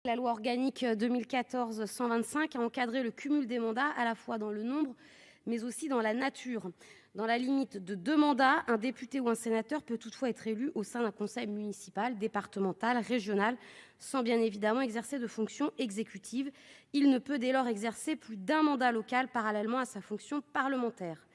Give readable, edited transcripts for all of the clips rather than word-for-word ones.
La loi organique 2014-125 a encadré le cumul des mandats à la fois dans le nombre, mais aussi dans la nature. Dans la limite de 2 mandats, un député ou un sénateur peut toutefois être élu au sein d'un conseil municipal, départemental, régional, sans bien évidemment exercer de fonction exécutive. Il ne peut dès lors exercer plus d'un mandat local parallèlement à sa fonction parlementaire.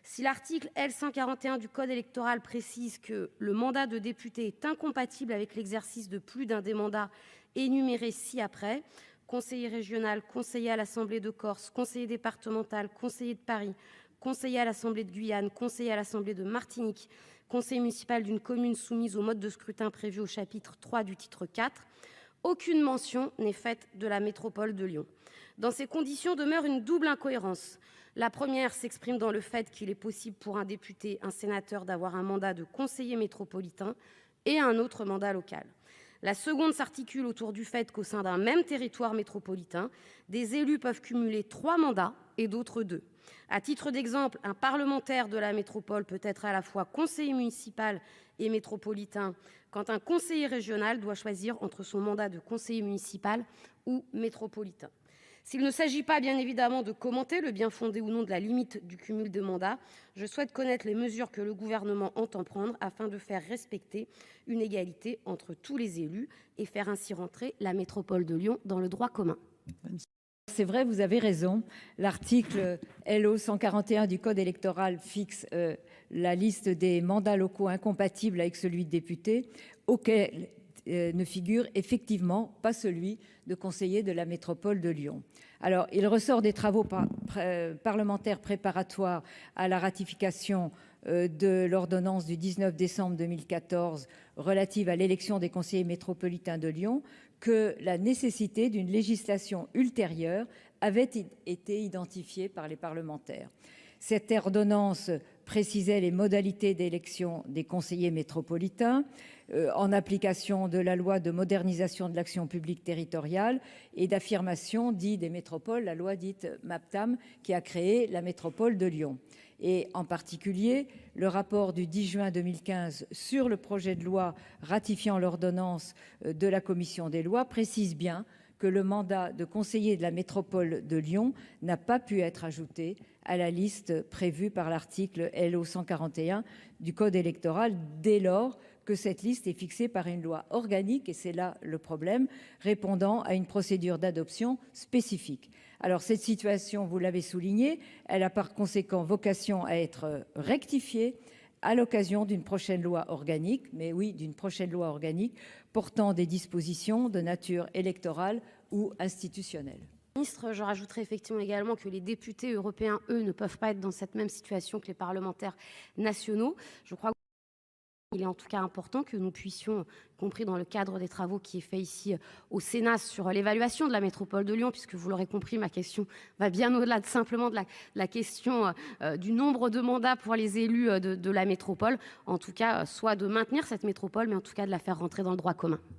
Si l'article L. 141 du Code électoral précise que le mandat de député est incompatible avec l'exercice de plus d'un des mandats énumérés ci-après, conseiller régional, conseiller à l'Assemblée de Corse, conseiller départemental, conseiller de Paris, conseiller à l'Assemblée de Guyane, conseiller à l'Assemblée de Martinique, conseiller municipal d'une commune soumise au mode de scrutin prévu au chapitre 3 du titre 4, aucune mention n'est faite de la métropole de Lyon. Dans ces conditions demeure une double incohérence. La première s'exprime dans le fait qu'il est possible pour un député, un sénateur d'avoir un mandat de conseiller métropolitain et un autre mandat local. La seconde s'articule autour du fait qu'au sein d'un même territoire métropolitain, des élus peuvent cumuler 3 mandats et d'autres 2. À titre d'exemple, un parlementaire de la métropole peut être à la fois conseiller municipal et métropolitain, quand un conseiller régional doit choisir entre son mandat de conseiller municipal ou métropolitain. S'il ne s'agit pas bien évidemment de commenter le bien fondé ou non de la limite du cumul de mandats, je souhaite connaître les mesures que le gouvernement entend prendre afin de faire respecter une égalité entre tous les élus et faire ainsi rentrer la métropole de Lyon dans le droit commun. C'est vrai, vous avez raison. L'article LO 141 du Code électoral fixe la liste des mandats locaux incompatibles avec celui de député, auquel ne figure effectivement pas celui de conseiller de la métropole de Lyon. Alors, il ressort des travaux parlementaires préparatoires à la ratification de l'ordonnance du 19 décembre 2014 relative à l'élection des conseillers métropolitains de Lyon que la nécessité d'une législation ultérieure avait été identifiée par les parlementaires. Cette ordonnance précisait les modalités d'élection des conseillers métropolitains en application de la loi de modernisation de l'action publique territoriale et d'affirmation dite des métropoles, la loi dite MAPTAM, qui a créé la métropole de Lyon. Et en particulier, le rapport du 10 juin 2015 sur le projet de loi ratifiant l'ordonnance de la commission des lois précise bien que le mandat de conseiller de la métropole de Lyon n'a pas pu être ajouté à la liste prévue par l'article LO 141 du Code électoral dès lors que cette liste est fixée par une loi organique, et c'est là le problème, répondant à une procédure d'adoption spécifique. Alors cette situation, vous l'avez souligné, elle a par conséquent vocation à être rectifiée à l'occasion d'une prochaine loi organique, mais oui, d'une prochaine loi organique portant des dispositions de nature électorale ou institutionnelle. Ministre, je rajouterai effectivement également que les députés européens, eux, ne peuvent pas être dans cette même situation que les parlementaires nationaux. Je crois qu'il est en tout cas important que nous puissions, compris dans le cadre des travaux qui est fait ici au Sénat sur l'évaluation de la métropole de Lyon, puisque vous l'aurez compris, ma question va bien au-delà de simplement de la question du nombre de mandats pour les élus de la métropole, en tout cas soit de maintenir cette métropole, mais en tout cas de la faire rentrer dans le droit commun.